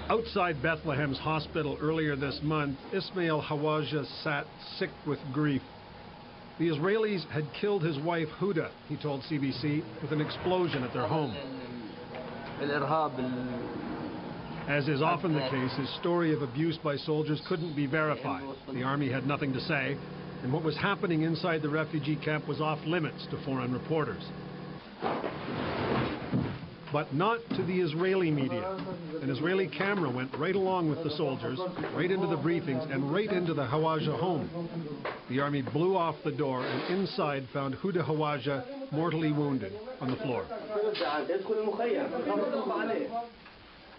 Outside Bethlehem's hospital earlier this month, Ismail Hawaja sat sick with grief. The Israelis had killed his wife Huda, he told CBC, with an explosion at their home. As is often the case, his story of abuse by soldiers couldn't be verified. The army had nothing to say, and what was happening inside the refugee camp was off limits to foreign reporters. But not to the Israeli media. An Israeli camera went right along with the soldiers, right into the briefings, and right into the Hawaja home. The army blew off the door and inside found Huda Hawaja mortally wounded on the floor.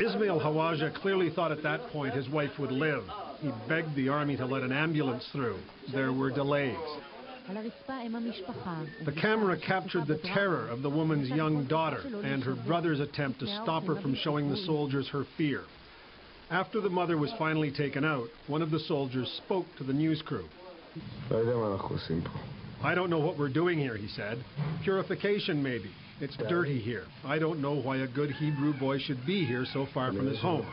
Ismail Hawaja clearly thought at that point his wife would live. He begged the army to let an ambulance through. There were delays. The camera captured the terror of the woman's young daughter and her brother's attempt to stop her from showing the soldiers her fear. After the mother was finally taken out, one of the soldiers spoke to the news crew. "I don't know what we're doing here," he said. "Purification, maybe. It's dirty here. I don't know why a good Hebrew boy should be here so far from his home."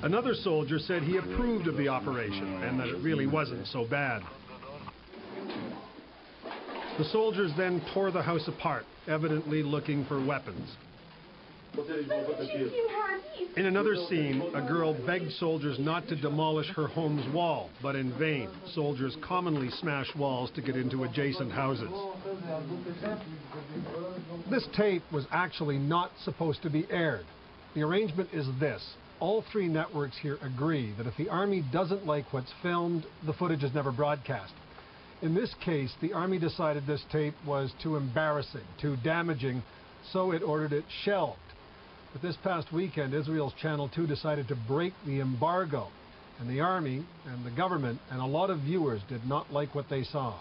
Another soldier said he approved of the operation and that it really wasn't so bad. The soldiers then tore the house apart, evidently looking for weapons. In another scene, a girl begged soldiers not to demolish her home's wall, but in vain. Soldiers commonly smash walls to get into adjacent houses. This tape was actually not supposed to be aired. The arrangement is this. All three networks here agree that if the army doesn't like what's filmed, the footage is never broadcast. In this case, the army decided this tape was too embarrassing, too damaging, so it ordered it shelved. But this past weekend, Israel's Channel 2 decided to break the embargo, and the army and the government and a lot of viewers did not like what they saw.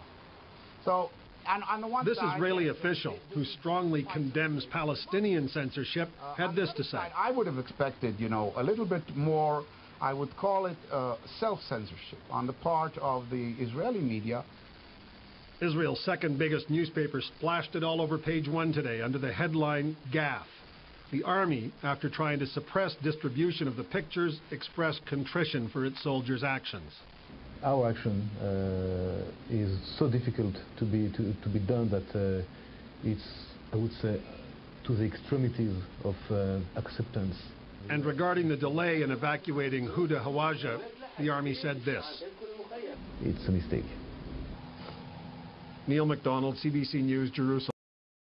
This Israeli official, who strongly condemns Palestinian censorship, had this to say. I would have expected, a little bit more, I would call it self-censorship on the part of the Israeli media. Israel's second biggest newspaper splashed it all over page 1 today under the headline, "Gaffe." The army, after trying to suppress distribution of the pictures, expressed contrition for its soldiers' actions. Our action is so difficult to be done that it's, I would say, to the extremities of acceptance. And regarding the delay in evacuating Huda Hawaja, the army said this. It's a mistake. Neil MacDonald, CBC News, Jerusalem.